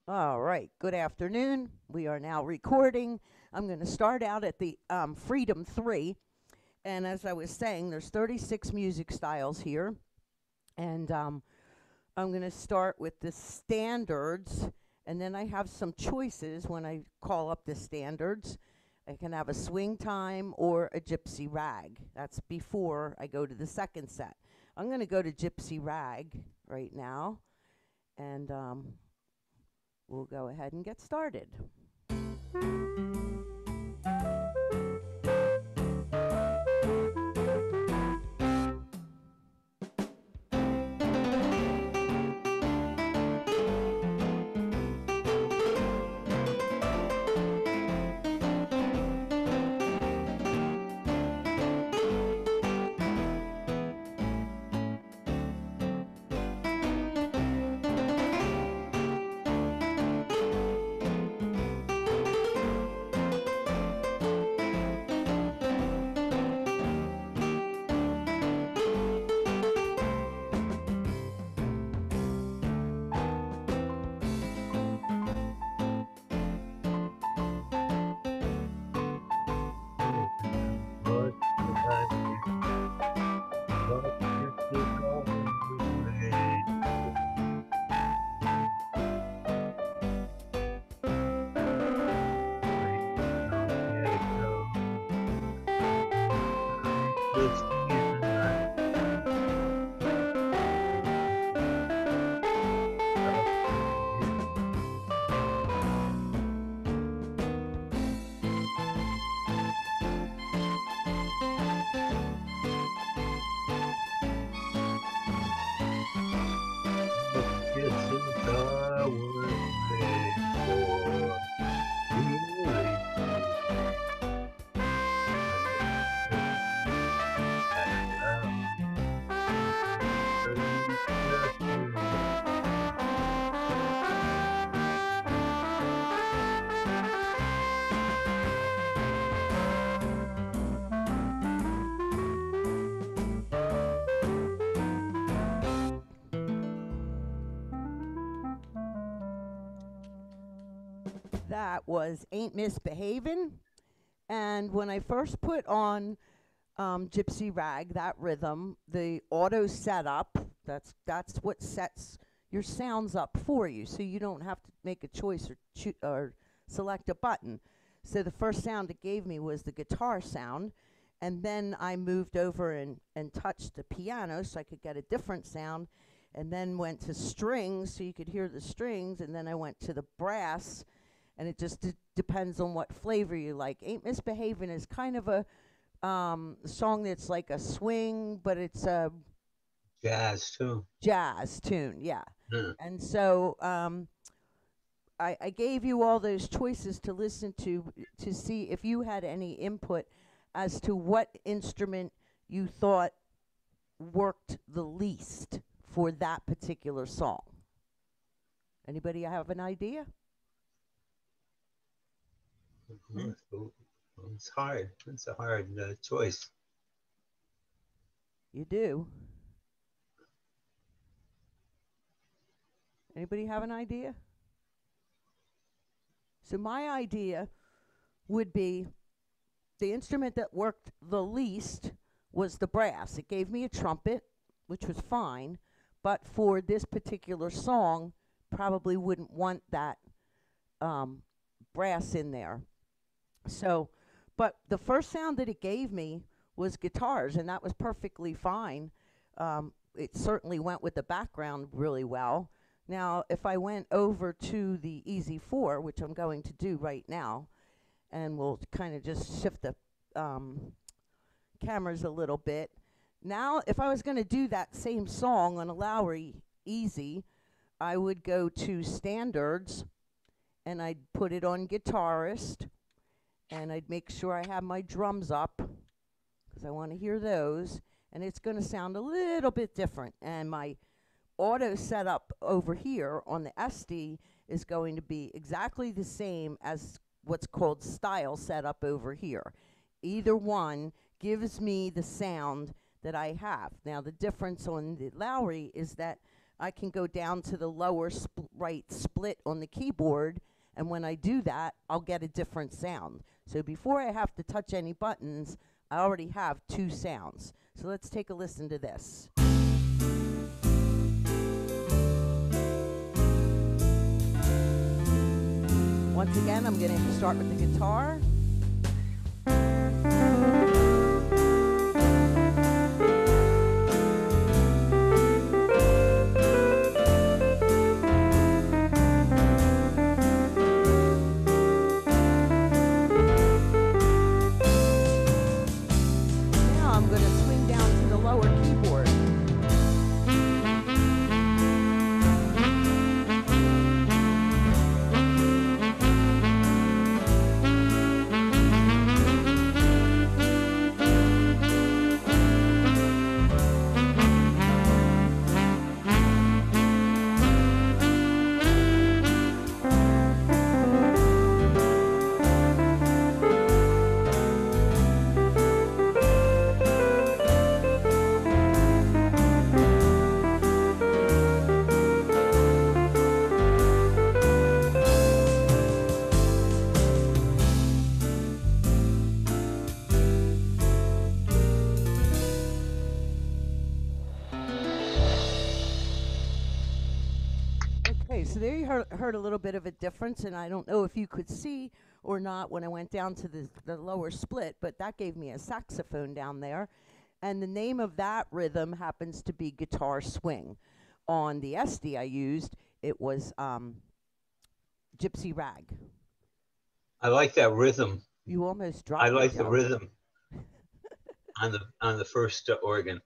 All right, good afternoon. We are now recording. I'm going to start out at the Freedom 3. And as I was saying, there's 36 music styles here. And I'm going to start with the standards. And then I have some choices when I call up the standards. I can have a swing time or a gypsy rag. That's before I go to the second set. I'm going to go to gypsy rag right now. And we'll go ahead and get started. What should I do? What is the going away? I don't get it go. I just need the night. Stop it. What kisses I was made for. Really true. I just had found pretty special. That was Ain't Misbehavin'. And when I first put on Gypsy Rag, that rhythm, the auto setup, that's what sets your sounds up for you. So you don't have to make a choice or select a button. So the first sound it gave me was the guitar sound. And then I moved over and touched the piano so I could get a different sound. And then went to strings so you could hear the strings. And then I went to the brass, and it just depends on what flavor you like. Ain't Misbehavin' is kind of a song that's like a swing, but it's a Jazz too. jazz tune, yeah. Huh. And so I gave you all those choices to listen to see if you had any input as to what instrument you thought worked the least for that particular song. Anybody have an idea? So it's hard. It's a hard choice. You do. Anybody have an idea? So my idea would be the instrument that worked the least was the brass. It gave me a trumpet, which was fine, but for this particular song, probably wouldn't want that um, brass in there. So, but the first sound that it gave me was guitars, and that was perfectly fine. It certainly went with the background really well. Now, if I went over to the Easy 4, which I'm going to do right now, and we'll kind of just shift the cameras a little bit. Now, if I was going to do that same song on a Lowry Easy, I would go to standards and I'd put it on guitarist, and I'd make sure I have my drums up because I want to hear those. And it's going to sound a little bit different. And my auto setup over here on the Estey is going to be exactly the same as what's called style setup over here. Either one gives me the sound that I have. Now, the difference on the Lowry is that I can go down to the lower right split on the keyboard, and when I do that, I'll get a different sound. So before I have to touch any buttons, I already have 2 sounds. So let's take a listen to this. Once again, I'm going to start with the guitar. Now I'm going to swing down to the lower keyboard. Okay, so there you heard a little bit of a difference, and I don't know if you could see or not when I went down to the lower split, but that gave me a saxophone down there. And the name of that rhythm happens to be guitar swing. On the Estey I used, it was Gypsy Rag. I like that rhythm. You almost dropped I it, like the Joe. rhythm on the first organ.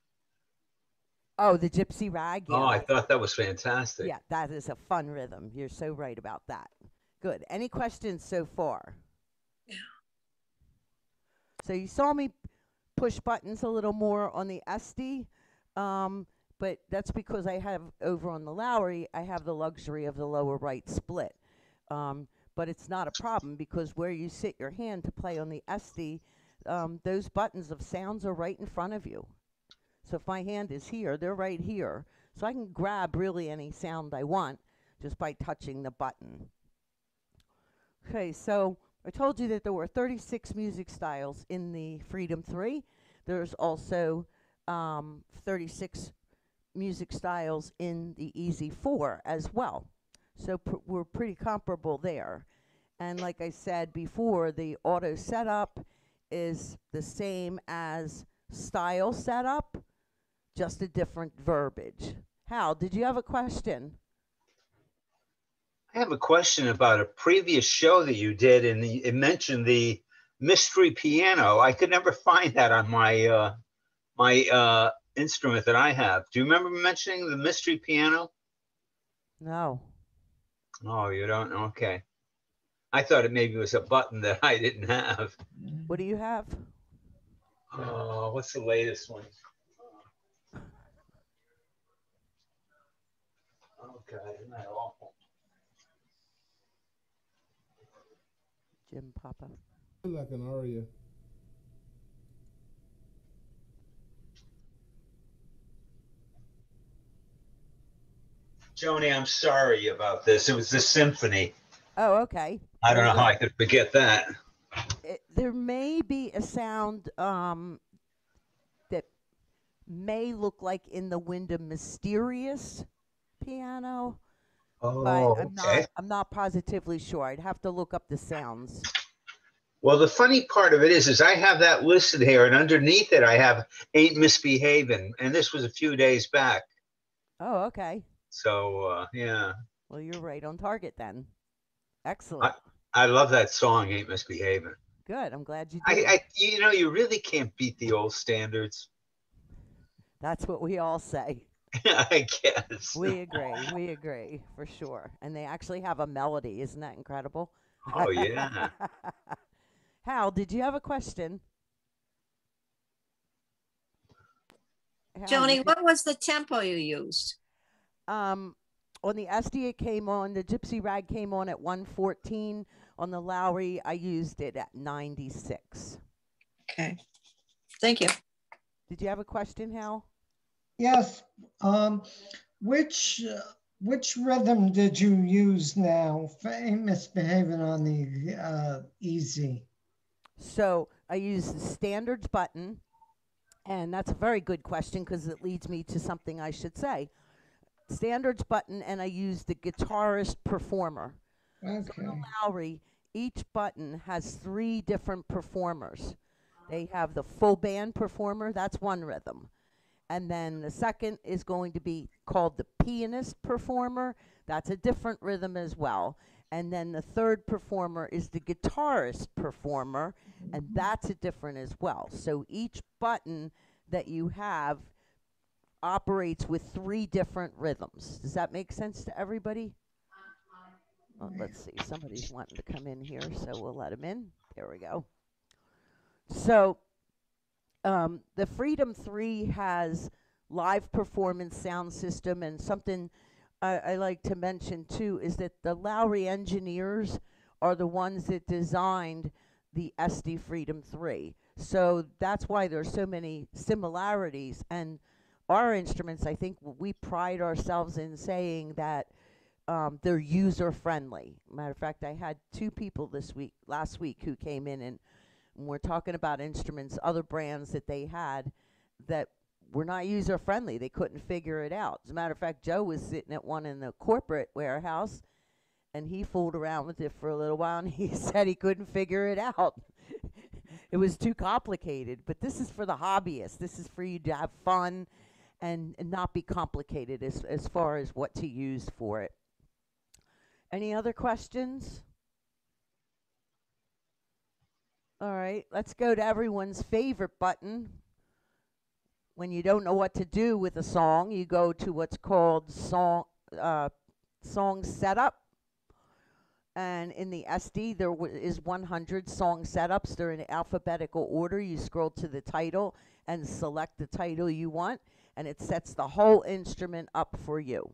Oh, the Gypsy Rag? Yeah. Oh, I thought that was fantastic. Yeah, that is a fun rhythm. You're so right about that. Good. Any questions so far? Yeah. So you saw me push buttons a little more on the Estey, but that's because I have over on the Lowry, I have the luxury of the lower right split. But it's not a problem because where you sit your hand to play on the Estey, those buttons of sounds are right in front of you. So if my hand is here, they're right here. So I can grab really any sound I want just by touching the button. Okay, so I told you that there were 36 music styles in the Freedom 3. There's also 36 music styles in the Easy 4 as well. So we're pretty comparable there. And like I said before, the auto setup is the same as style setup, just a different verbiage. Hal, did you have a question? I have a question about a previous show that you did, and it mentioned the mystery piano. I could never find that on my my instrument that I have. Do you remember mentioning the mystery piano? No. Oh, you don't? Okay. I thought it maybe was a button that I didn't have. What do you have? Oh, what's the latest one? Oh, God, isn't that awful? Jim Papa. Like an aria. Joanie, I'm sorry about this. It was the symphony. Oh, okay. I don't Very know how I good. could forget that. There may be a sound that may look like in the Wyndham Mysterious piano, but Oh, okay. I'm not positively sure. I'd have to look up the sounds. Well, the funny part of it is I have that listed here, and underneath it I have Ain't Misbehaving, and this was a few days back. Oh, okay. So, yeah. Well, you're right on target then. Excellent. I love that song, Ain't Misbehaving. Good. I'm glad you do. You know, you really can't beat the old standards. That's what we all say. I guess. We agree for sure. And they actually have a melody. Isn't that incredible? Oh, yeah. Hal, did you have a question? Hal, Joanie, what was the tempo you used? On the Estey, it came on, the Gypsy Rag came on at 114. On the Lowry, I used it at 96. Okay. Thank you. Did you have a question, Hal? Yes. Which which rhythm did you use now for Ain't Misbehaving on the easy? So I use the standards button, and that's a very good question because it leads me to something I should say. Standards button, and I use the guitarist performer. So on Okay. the Lowry, each button has three different performers. They have the full band performer, that's one rhythm. And then the second is going to be called the pianist performer, that's a different rhythm as well. And then the third performer is the guitarist performer, and that's a different as well. So each button that you have operates with three different rhythms. Does that make sense to everybody? Oh, let's see. Somebody's wanting to come in here, so we'll let him in. There we go. So the Freedom 3 has live performance sound system, and something I like to mention too is that the Lowry engineers are the ones that designed the Estey Freedom 3. So that's why there's so many similarities. And our instruments, I think we pride ourselves in saying that they're user friendly. Matter of fact, I had two people last week, who came in and we're talking about instruments, other brands that they had that were not user friendly. They couldn't figure it out. As a matter of fact, Joe was sitting at one in the corporate warehouse, and he fooled around with it for a little while, and he said he couldn't figure it out. It was too complicated. But this is for the hobbyists. This is for you to have fun and not be complicated as far as what to use for it. Any other questions? All right, let's go to everyone's favorite button. When you don't know what to do with a song, you go to what's called song setup. And in the SD, there is 100 song setups. They're in alphabetical order. You scroll to the title and select the title you want, and it sets the whole instrument up for you.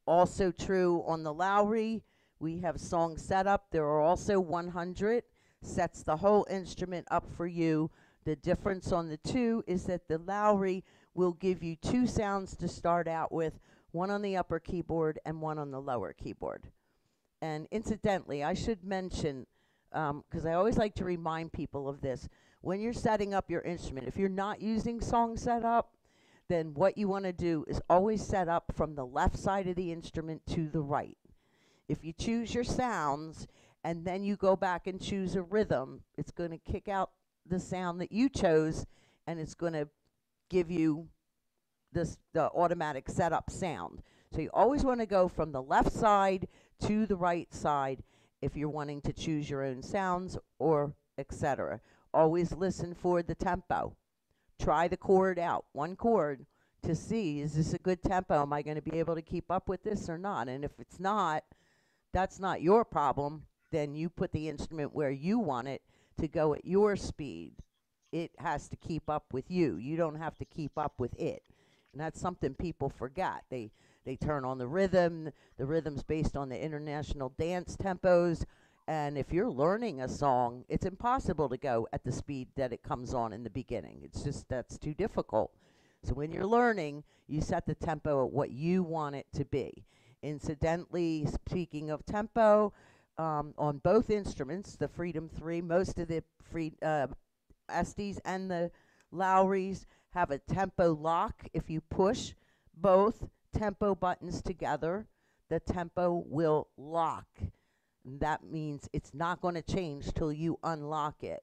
Also true on the Lowry, we have song setup. There are also 100, sets the whole instrument up for you. The difference on the two is that the Lowry will give you two sounds to start out with, one on the upper keyboard and one on the lower keyboard. And incidentally, I should mention, because I always like to remind people of this, when you're setting up your instrument, if you're not using song setup, then what you want to do is always set up from the left side of the instrument to the right. If you choose your sounds and then you go back and choose a rhythm, it's going to kick out the sound that you chose, and it's going to give you the automatic setup sound. So you always want to go from the left side to the right side if you're wanting to choose your own sounds or etc. Always listen for the tempo. Try the chord out, one chord, to see, is this a good tempo? Am I going to be able to keep up with this or not? And if it's not, that's not your problem. Then you put the instrument where you want it to go at your speed. It has to keep up with you. You don't have to keep up with it. And that's something people forget. They turn on the rhythm. The rhythm's based on the international dance tempos. And if you're learning a song, it's impossible to go at the speed that it comes on in the beginning. It's just, that's too difficult. So when you're learning, you set the tempo at what you want it to be. Incidentally, speaking of tempo, on both instruments, the Freedom 3, most of the Esteys and the Lowrys have a tempo lock. If you push both tempo buttons together, the tempo will lock. That means it's not going to change till you unlock it.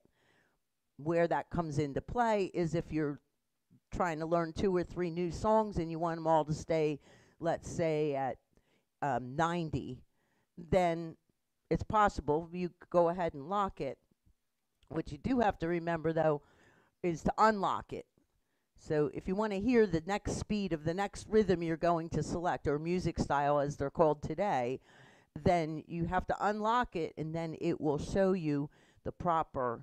Where that comes into play is if you're trying to learn 2 or 3 new songs and you want them all to stay, let's say, at 90, then it's possible you go ahead and lock it. What you do have to remember, though, is to unlock it. So if you want to hear the next speed of the next rhythm you're going to select, or music style as they're called today, then you have to unlock it, and then it will show you the proper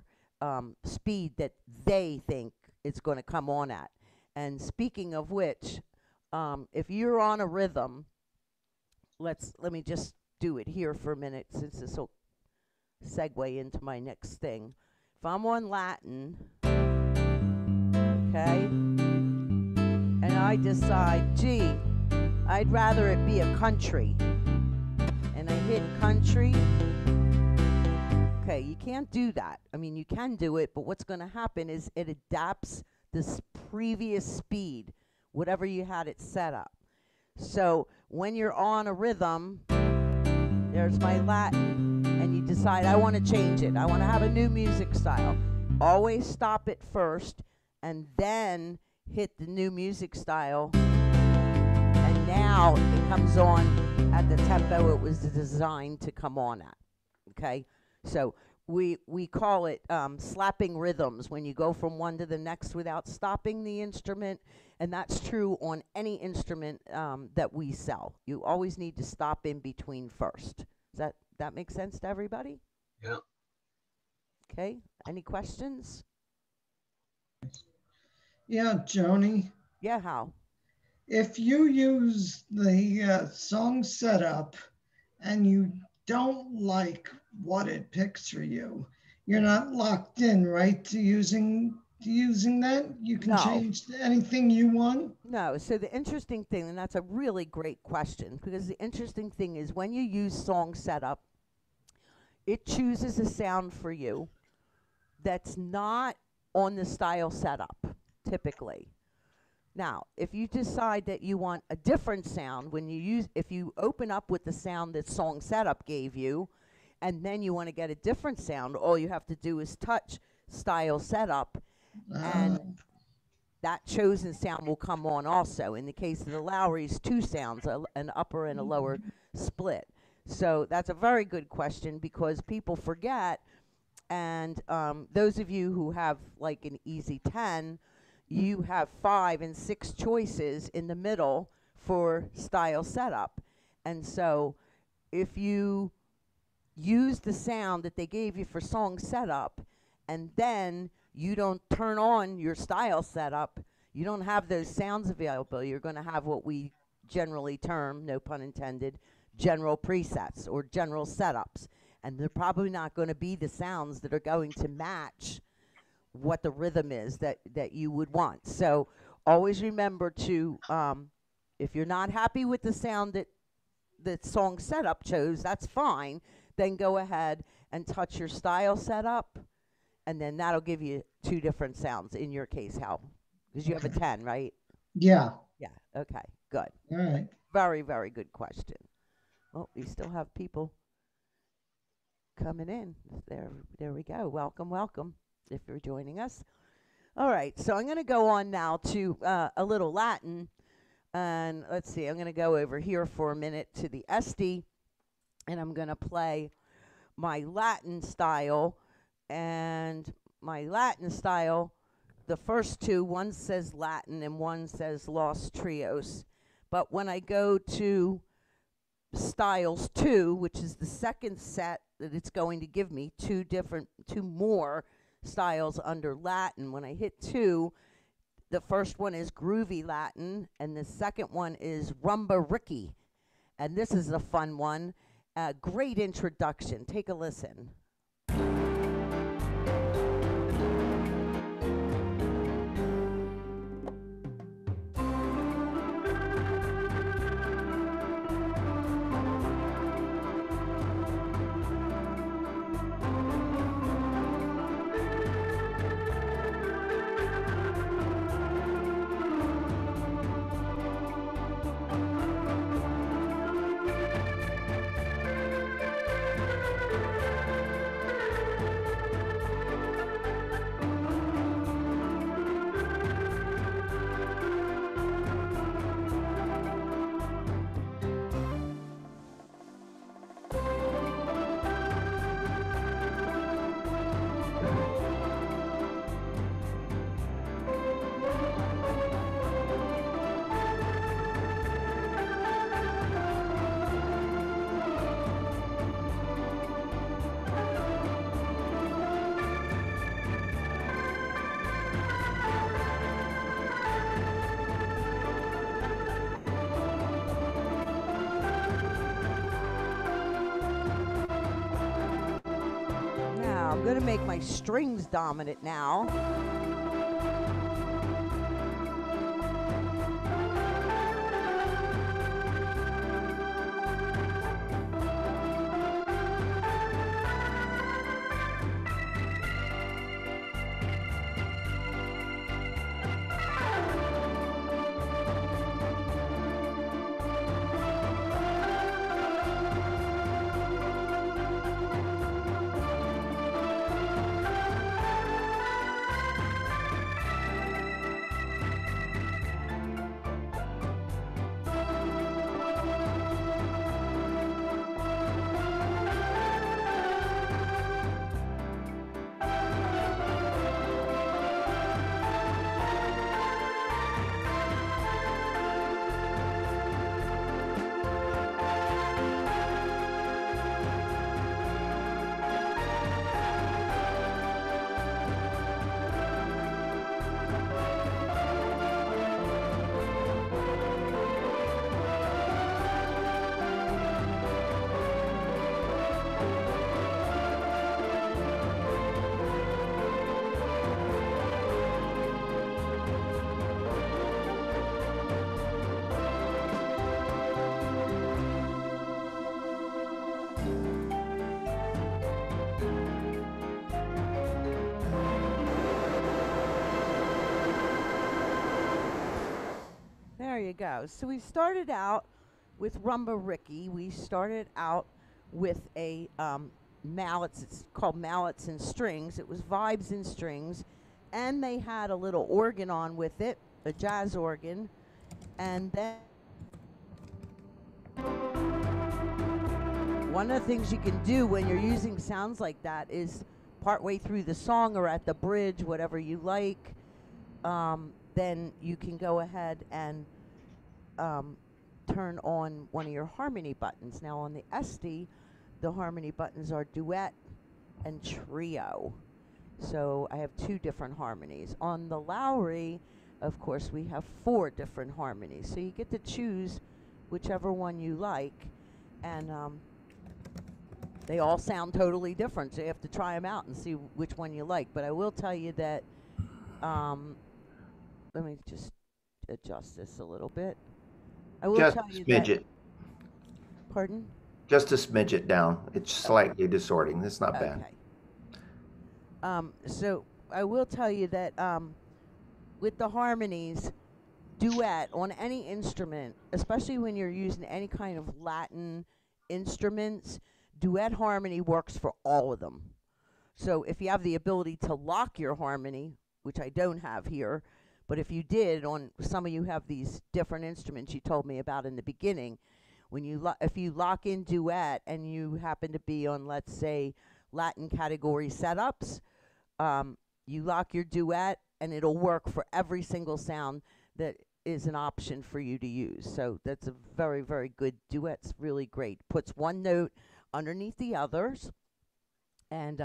speed that they think it's going to come on at. And speaking of which, if you're on a rhythm, let me just do it here for a minute, since this will segue into my next thing. If I'm on Latin, okay, and I decide, gee, I'd rather it be a country. And I hit country. Okay, you can't do that. I mean, you can do it, but what's going to happen is it adapts this previous speed, whatever you had it set up. So when you're on a rhythm, there's my Latin, and you decide, I want to change it. I want to have a new music style. Always stop it first, and then hit the new music style. And now it comes on at the tempo it was designed to come on at. Okay? So we call it slapping rhythms, when you go from one to the next without stopping the instrument, and that's true on any instrument that we sell. You always need to stop in between first. Does that make sense to everybody? Yeah. Okay. Any questions? Yeah, Joni, Yeah, how? if you use the song setup and you don't like what it picks for you, you're not locked in, right, to using that? You can No. change to anything you want? No. So the interesting thing, and that's a really great question, because the interesting thing is when you use song setup, it chooses a sound for you that's not on the style setup, typically. Now, if you decide that you want a different sound, if you open up with the sound that song setup gave you, and then you want to get a different sound, all you have to do is touch style setup, and that chosen sound will come on also. In the case of the Lowrys, two sounds, an upper and a lower split. So that's a very good question, because people forget, and those of you who have like an easy 10, you have 5 and 6 choices in the middle for style setup. And so if you use the sound that they gave you for song setup, and then you don't turn on your style setup, you don't have those sounds available, you're going to have what we generally term, no pun intended, general presets or general setups. And they're probably not going to be the sounds that are going to match what the rhythm is that you would want. So always remember to, if you're not happy with the sound that song setup chose, that's fine. Then go ahead and touch your style setup, and then that'll give you 2 different sounds in your case, Hal, because you have a 10, right? Yeah. Yeah. Okay. Good. All right. Very, very good question. Well, we still have people coming in. There we go. Welcome, welcome, if you're joining us. All right, so I'm going to go on now to a little Latin, and let's see, I'm going to go over here for a minute to the Estey, and I'm going to play my Latin style, and my Latin style, the first 2, one says Latin and one says Los Trios, but when I go to styles 2, which is the second set that it's going to give me, 2 more styles under Latin. When I hit 2, the first one is groovy Latin, and the second one is rumba Ricky. And this is a fun one. Great introduction. Take a listen. I'm going to make my strings dominant now. There you go. So we started out with Rumba Ricky. We started out with a mallets. It's called Mallets and Strings. It was vibes and strings, and they had a little organ on with it, a jazz organ, and then one of the things you can do when you're using sounds like that is partway through the song or at the bridge, whatever you like, then you can go ahead and turn on one of your harmony buttons. Now on the Estey, the harmony buttons are duet and trio. So I have 2 different harmonies. On the Lowry, of course, we have 4 different harmonies. So you get to choose whichever one you like. And they all sound totally different. So you have to try them out and see which one you like. But I will tell you that, let me just adjust this a little bit. I will Just tell a you smidget. that. Pardon? Just a smidget down. It's slightly distorting. It's not bad. Okay. So I will tell you that with the harmonies, duet on any instrument, especially when you're using any kind of Latin instruments, duet harmony works for all of them. So if you have the ability to lock your harmony, which I don't have here, but if you did, on some of you have these different instruments you told me about in the beginning, when you if you lock in duet and you happen to be on, let's say, Latin category setups, you lock your duet and it'll work for every single sound that is an option for you to use. So that's a very, very good duet's really great. Puts one note underneath the others, and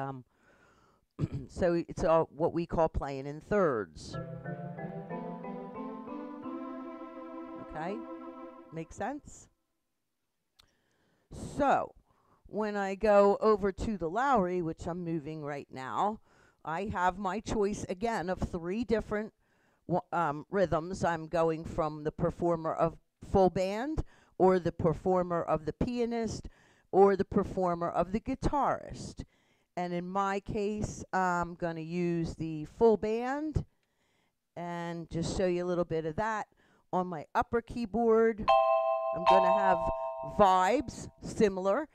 so it's what we call playing in thirds. Okay, makes sense? So when I go over to the Lowry, which I'm moving right now, I have my choice again of 3 different rhythms. I'm going from the performer of full band, or the performer of the pianist, or the performer of the guitarist. And in my case, I'm going to use the full band and just show you a little bit of that. On my upper keyboard, I'm going to have vibes, similar.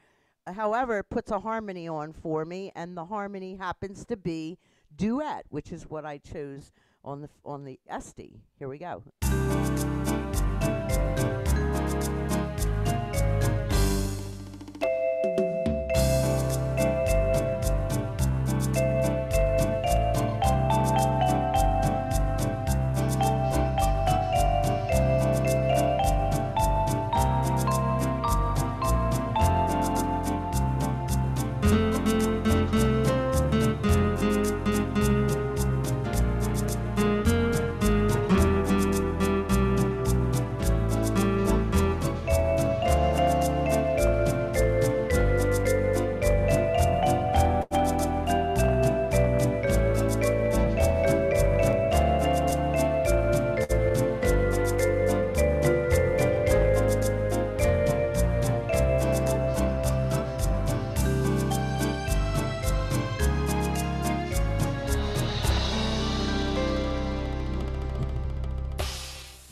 However, it puts a harmony on for me, and the harmony happens to be duet, which is what I chose on the Estey. Here we go.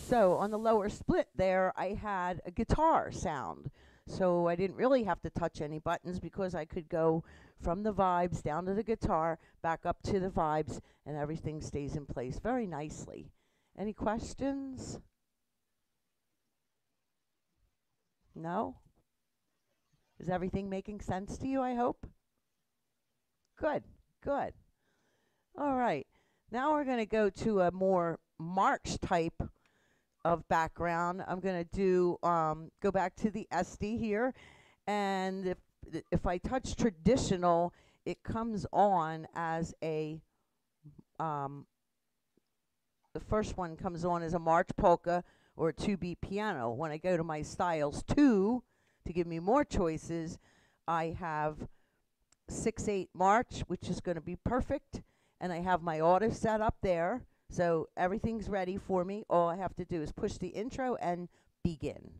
So on the lower split there, I had a guitar sound. So I didn't really have to touch any buttons because I could go from the vibes down to the guitar, back up to the vibes, and everything stays in place very nicely. Any questions? No? Is everything making sense to you, I hope? Good, good. All right. Now we're going to go to a more march type of background. I'm going to do go back to the Estey here, and if I touch traditional, it comes on as a the first one comes on as a march polka or a 2-beat piano. When I go to my styles 2 to give me more choices, I have 6/8 march, which is going to be perfect, and I have my auto set up there. So everything's ready for me. All I have to do is push the intro and begin.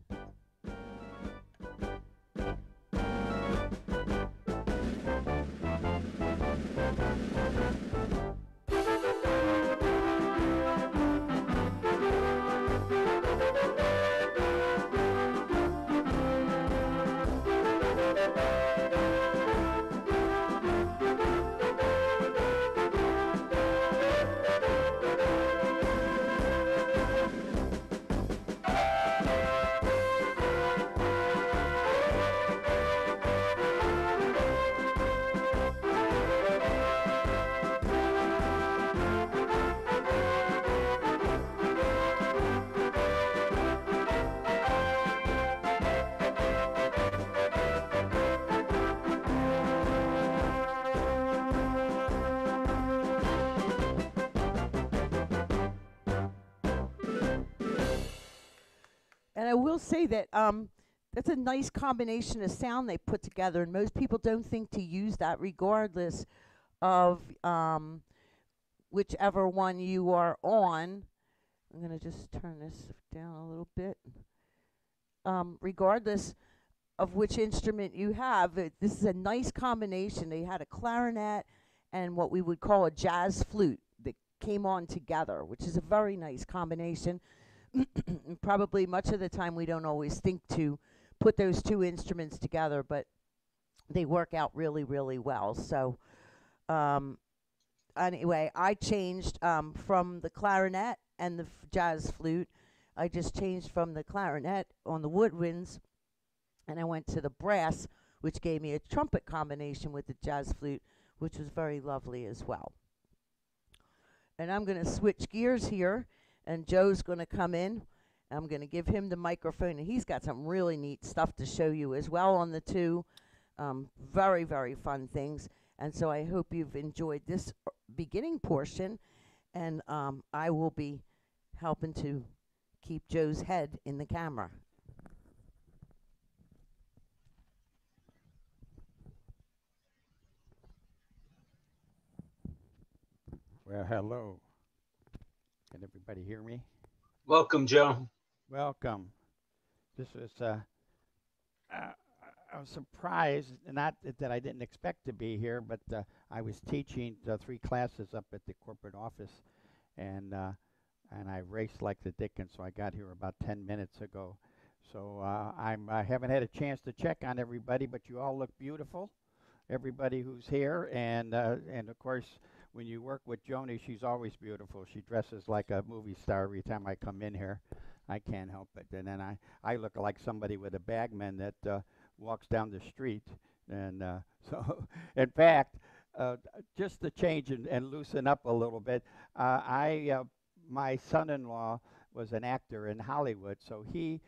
And I will say that that's a nice combination of sound they put together, and most people don't think to use that regardless of whichever one you are on. I'm going to just turn this down a little bit. Regardless of which instrument you have, this is a nice combination. They had a clarinet and what we would call a jazz flute that came on together, which is a very nice combination. Probably much of the time we don't always think to put those two instruments together, but they work out really, really well. So anyway, I changed from the clarinet and the jazz flute. I just changed from the clarinet on the woodwinds, and I went to the brass, which gave me a trumpet combination with the jazz flute, which was very lovely as well. And I'm going to switch gears here, and Joe's going to come in. I'm going to give him the microphone, and he's got some really neat stuff to show you as well on the two. Very, very fun things. And so I hope you've enjoyed this beginning portion, and I will be helping to keep Joe's head in the camera. Well, hello. Can everybody hear me? Welcome, Joe. Welcome. This was, I was surprised, not that I didn't expect to be here, but I was teaching 3 classes up at the corporate office, and I raced like the dickens, so I got here about 10 minutes ago. So I haven't had a chance to check on everybody, but you all look beautiful, everybody who's here, and of course, when you work with Joanie, she's always beautiful. She dresses like a movie star every time I come in here. I can't help it. And then I look like somebody with a bagman that walks down the street. And so, in fact, just to change and loosen up a little bit, my son-in-law was an actor in Hollywood, so he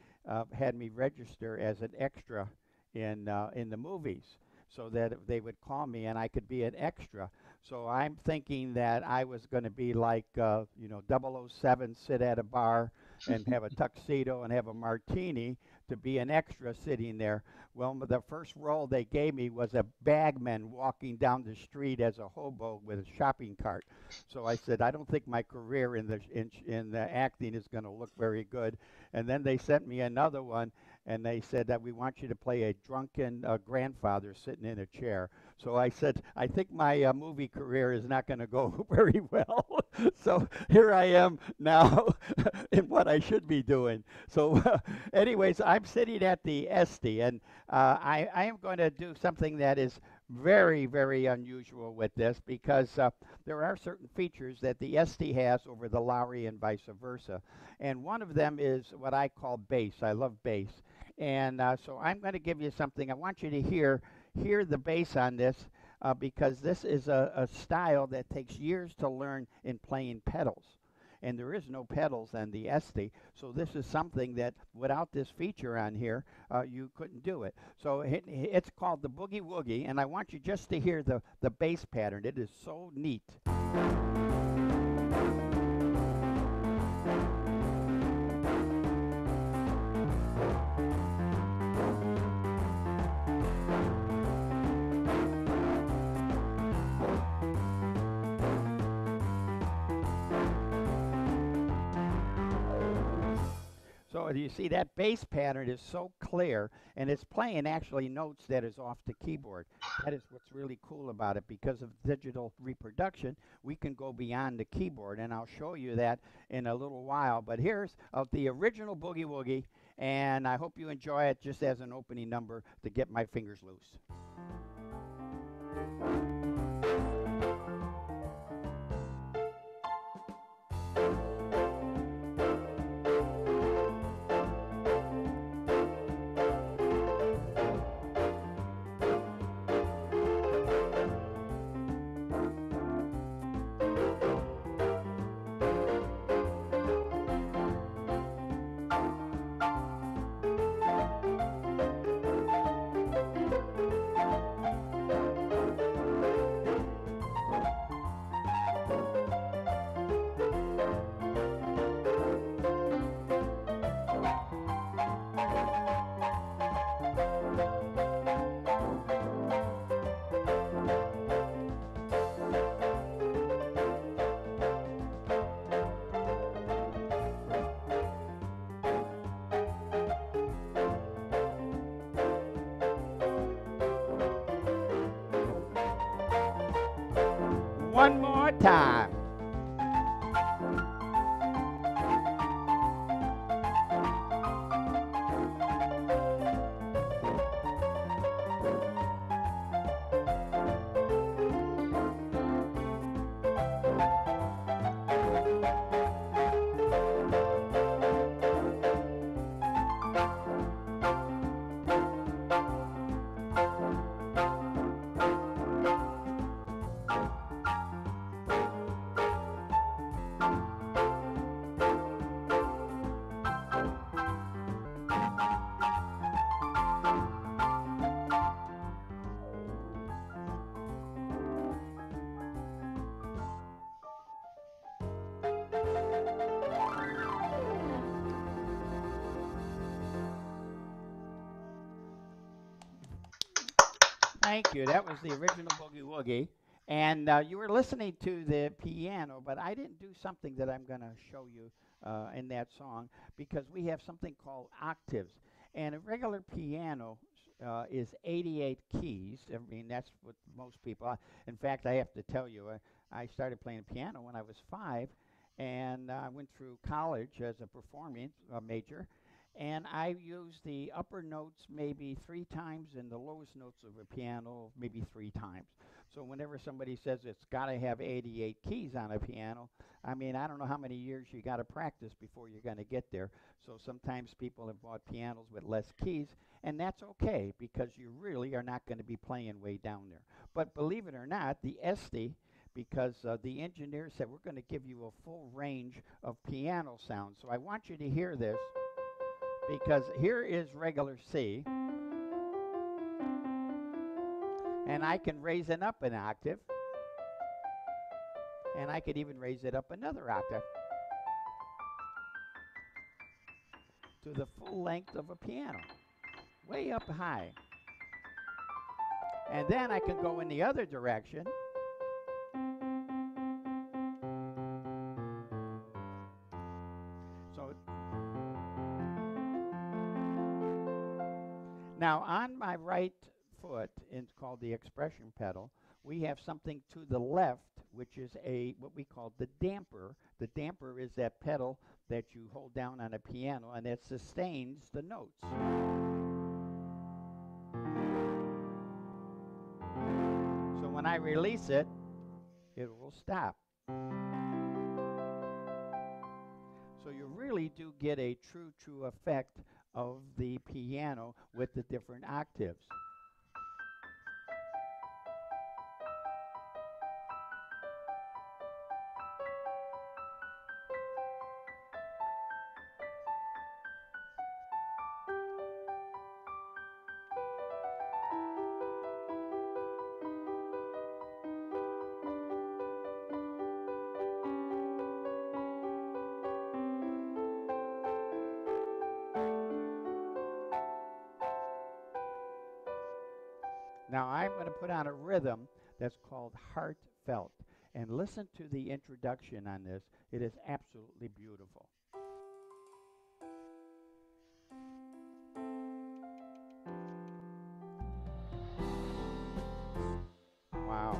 had me register as an extra in the movies, so that they would call me and I could be an extra. So I'm thinking that I was going to be like, 007, sit at a bar and have a tuxedo and have a martini to be an extra sitting there. Well, the first role they gave me was a bagman walking down the street as a hobo with a shopping cart. So I said, I don't think my career in the acting is going to look very good. And then they sent me another one, and they said that we want you to play a drunken grandfather sitting in a chair. So I said, I think my movie career is not going to go very well. So here I am now in what I should be doing. So anyways, I'm sitting at the Estey, and I am going to do something that is very, very unusual with this, because there are certain features that the Estey has over the Lowry and vice versa. And one of them is what I call bass. I love bass. And so I'm going to give you something. I want you to hear the bass on this, because this is a style that takes years to learn in playing pedals. And there is no pedals on the Estey, so this is something that without this feature on here, you couldn't do it. So it's called the Boogie Woogie, and I want you just to hear the bass pattern. It is so neat. So you see that bass pattern is so clear, and it's playing actually notes that is off the keyboard. That is what's really cool about it. Because of digital reproduction, we can go beyond the keyboard, and I'll show you that in a little while. But here's the original Boogie Woogie, and I hope you enjoy it just as an opening number to get my fingers loose. time. Thank you. That was the original Boogie Woogie. And you were listening to the piano, but I didn't do something that I'm going to show you in that song because we have something called octaves. And a regular piano is 88 keys. I mean, that's what most people in fact, I have to tell you, I started playing piano when I was 5, and I went through college as a performing major. And I use the upper notes maybe 3 times and the lowest notes of a piano maybe 3 times. So whenever somebody says it's got to have 88 keys on a piano, I mean, I don't know how many years you got to practice before you're going to get there. So sometimes people have bought pianos with less keys, and that's okay because you really are not going to be playing way down there. But believe it or not, the Estey, because the engineer said we're going to give you a full range of piano sounds. So I want you to hear this. Because here is regular C, and I can raise it up an octave, and I could even raise it up another octave to the full length of a piano, way up high. And then I can go in the other direction. So now, on my right foot, it's called the expression pedal, we have something to the left, which is what we call the damper. The damper is that pedal that you hold down on a piano, and it sustains the notes. So when I release it, it will stop. So you really do get a true effect of the piano with the different octaves. Now I'm going to put on a rhythm that's called heartfelt. And listen to the introduction on this. It is absolutely beautiful. Wow.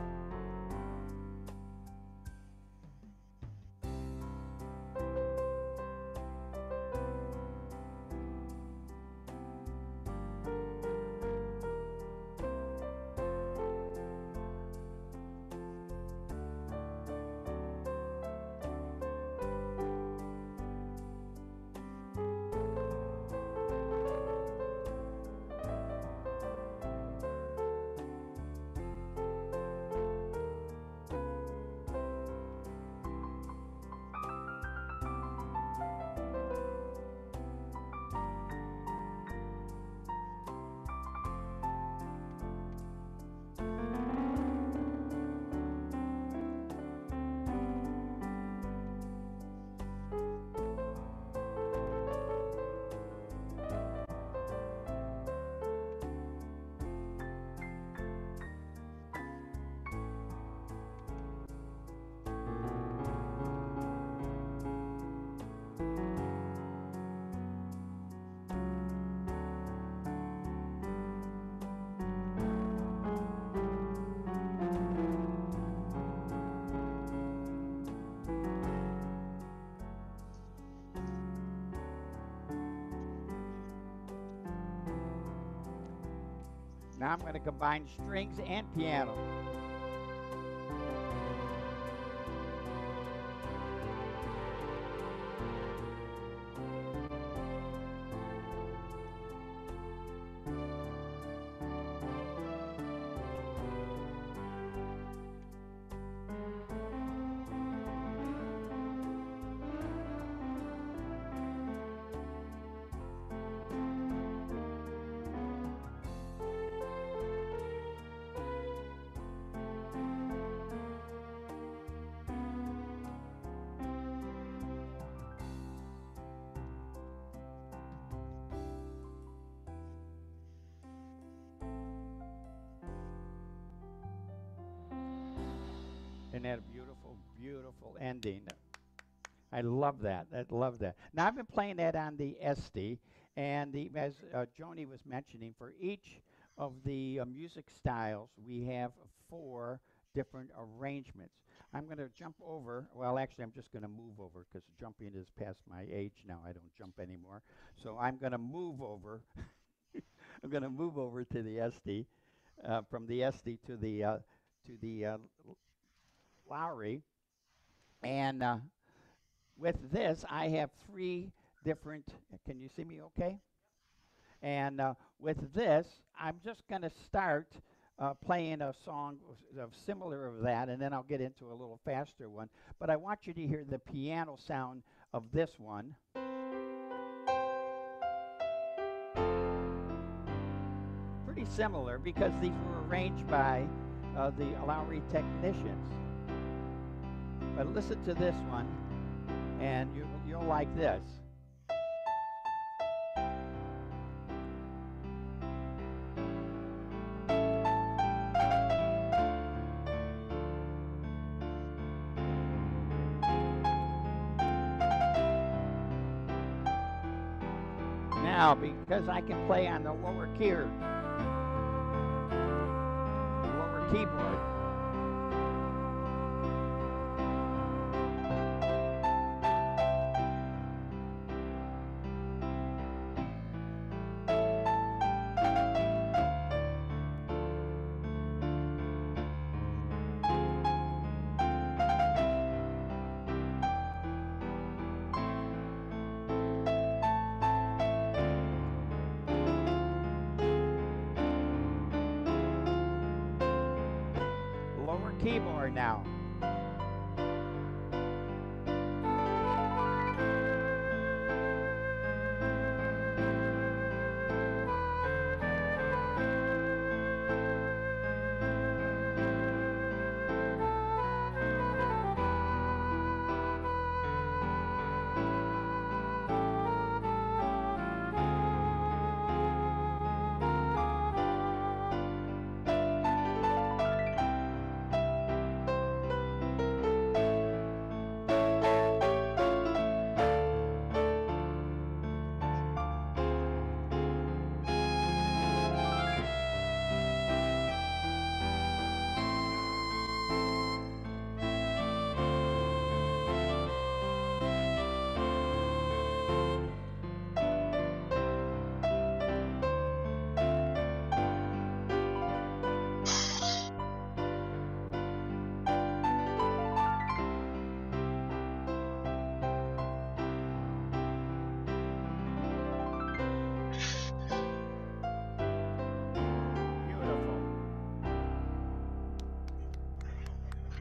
Now I'm going to combine strings and piano. Isn't that a beautiful, beautiful ending? I love that. I love that. Now, I've been playing that on the Estey, and as Joanie was mentioning, for each of the music styles, we have 4 different arrangements. I'm going to jump over. Well, actually, I'm just going to move over because jumping is past my age now. I don't jump anymore. So I'm going to move over. I'm going to move over to the Estey, from the Estey to the Lowry, and with this, I have 3 different. Can you see me okay? And with this, I'm just going to start playing a song of similar of that, and then I'll get into a little faster one. But I want you to hear the piano sound of this one. Pretty similar because these were arranged by the Lowry technicians. But listen to this one, and you'll like this. Now, because I can play on the lower keyboard. Keyboard now.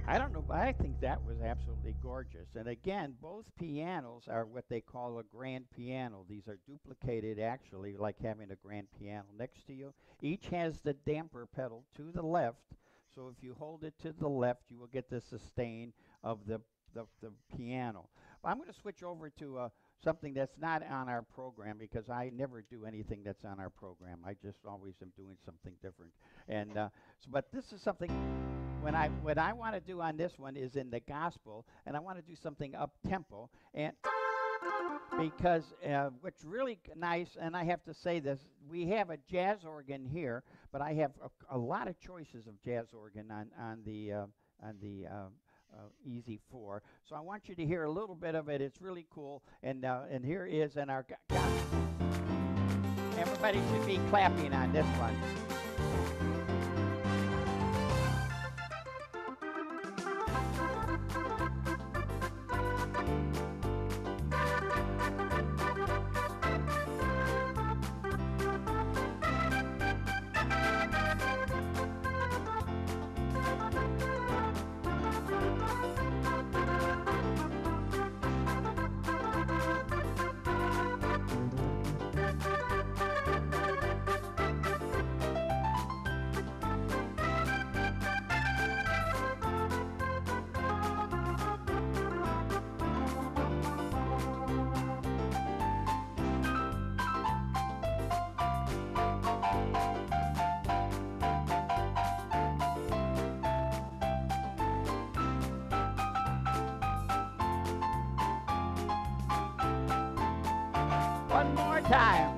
I don't know, but I think that was absolutely gorgeous. And again, both pianos are what they call a grand piano. These are duplicated, actually, like having a grand piano next to you. Each has the damper pedal to the left, so if you hold it to the left, you will get the sustain of the piano. But I'm going to switch over to something that's not on our program, because I never do anything that's on our program. I just always am doing something different. And but this is something. What I want to do on this one is in the gospel, and I want to do something up tempo, and because what's really nice, and I have to say this, we have a jazz organ here, but I have a lot of choices of jazz organ on the Easy 4. So I want you to hear a little bit of it. It's really cool, and here is in our gospel. Everybody should be clapping on this one. time.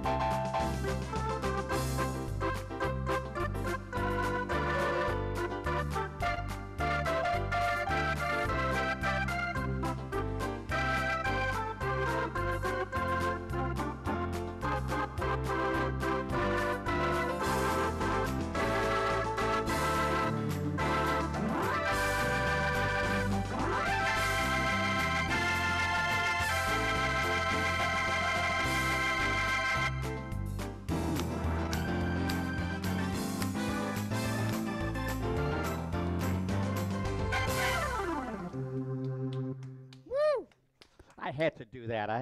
I had to do that. I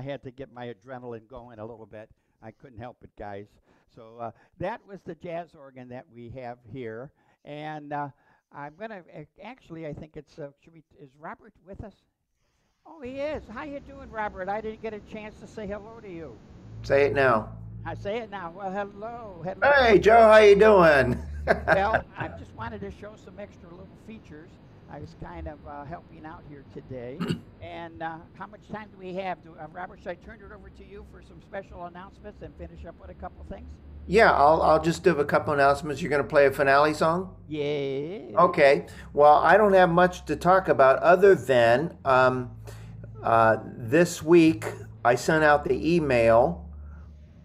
had to get my adrenaline going a little bit. I couldn't help it, guys. So that was the jazz organ that we have here, and I'm gonna actually. I think it's. Is Robert with us? Oh, he is. How you doing, Robert? I didn't get a chance to say hello to you. Say it now. I say it now. Well, hello. Hey, Joe, how you doing? Well, I just wanted to show some extra little features. I was kind of helping out here today. And how much time do we have? Robert, should I turn it over to you for some special announcements and finish up with a couple things? Yeah, I'll just do a couple announcements. You're going to play a finale song? Yeah. Okay. Well, I don't have much to talk about other than this week I sent out the email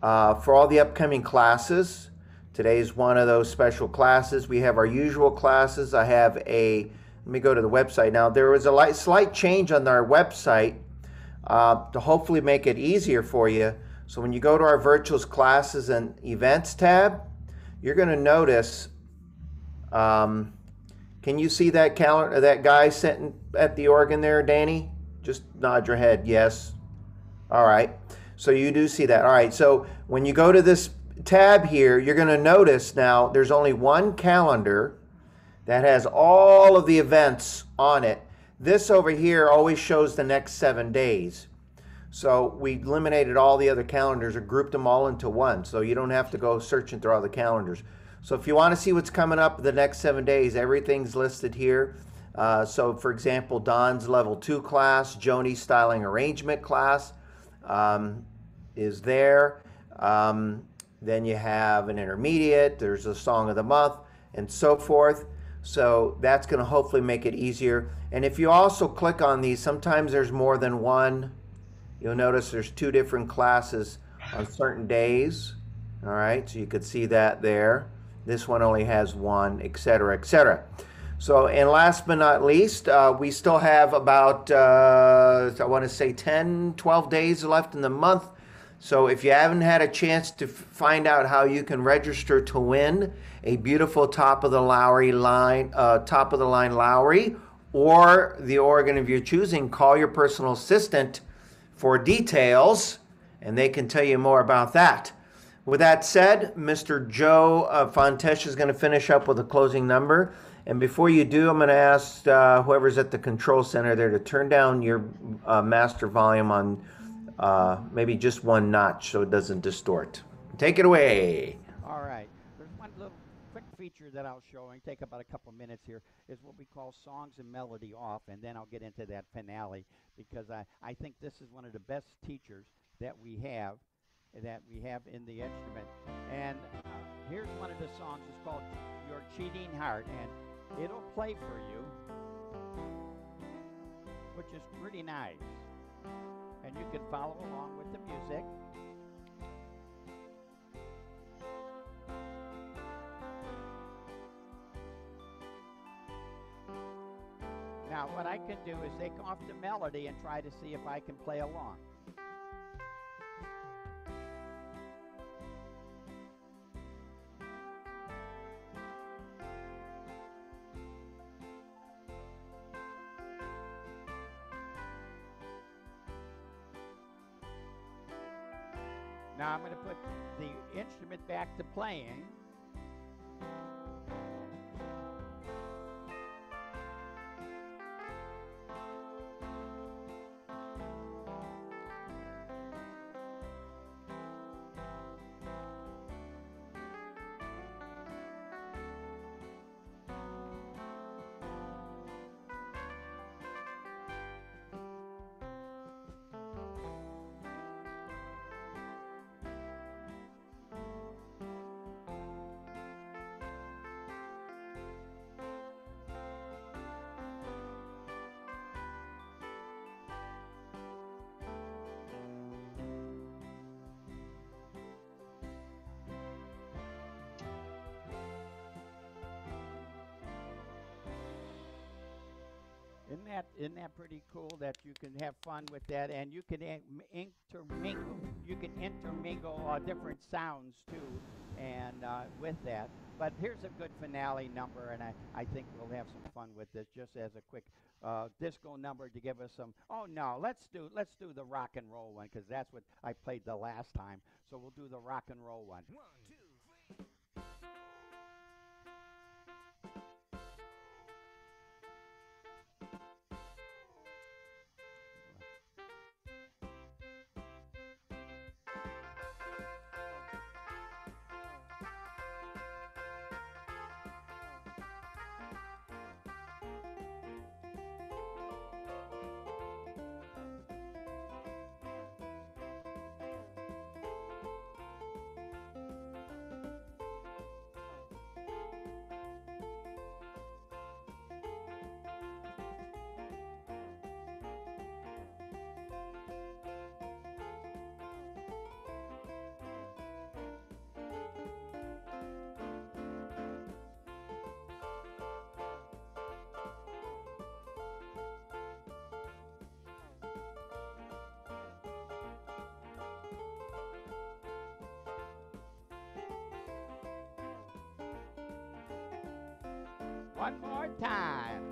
for all the upcoming classes. Today is one of those special classes. We have our usual classes. I have let me go to the website now. There was a slight change on our website to hopefully make it easier for you. So when you go to our virtuals, classes, and events tab, you're going to notice, can you see that calendar, that guy sitting at the organ there, Danny? Just nod your head, yes. All right, so you do see that. All right, so when you go to this tab here, you're going to notice now there's only one calendar that has all of the events on it. This over here always shows the next 7 days. So we eliminated all the other calendars or grouped them all into one, so you don't have to go searching through all the calendars. So if you want to see what's coming up the next 7 days, everything's listed here. So for example, Don's level 2 class, Joanie's styling arrangement class is there. Then you have an intermediate, there's a song of the month, and so forth. So that's going to hopefully make it easier. And if you also click on these, sometimes there's more than one. You'll notice there's 2 different classes on certain days. All right, so you could see that there. This one only has 1, etc., etc. So, and last but not least, we still have about, I want to say 10, 12 days left in the month. So if you haven't had a chance to find out how you can register to win a beautiful top of the line Lowry, or the organ of your choosing, call your personal assistant for details, and they can tell you more about that. With that said, Mr. Joe Fontechia is going to finish up with a closing number. And before you do, I'm going to ask whoever's at the control center there to turn down your master volume on maybe just 1 notch so it doesn't distort. Take it away. All right. There's one little quick feature that I'll show and take about a couple minutes here is what we call songs and melody off, and then I'll get into that finale because I think this is one of the best teachers that we have in the instrument. And here's one of the songs. It's called Your Cheating Heart, and it'll play for you, which is pretty nice. And you can follow along with the music. Now what I can do is take off the melody and try to see if I can play along. Now I'm going to put the instrument back to playing. that pretty cool that you can have fun with that, and you can intermingle different sounds too, and with that. But here's a good finale number, and I think we'll have some fun with this, just as a quick disco number to give us some. Oh no, let's do the rock and roll one, because that's what I played the last time. So we'll do the rock and roll one. One more time.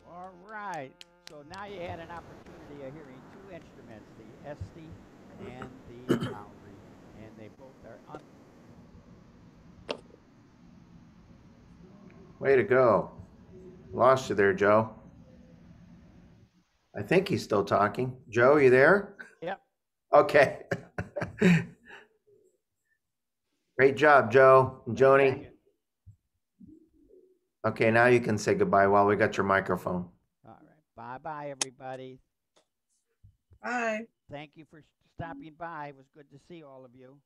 All right. So now you had an opportunity of hearing two instruments, the Estey and the Boundary, and they both are Way to go. Lost you there, Joe. I think he's still talking. Joe, you there? Yep. Okay. Great job, Joe and Joanie. Okay, now you can say goodbye while we got your microphone. All right. Bye-bye, everybody. Bye. Thank you for stopping by. It was good to see all of you.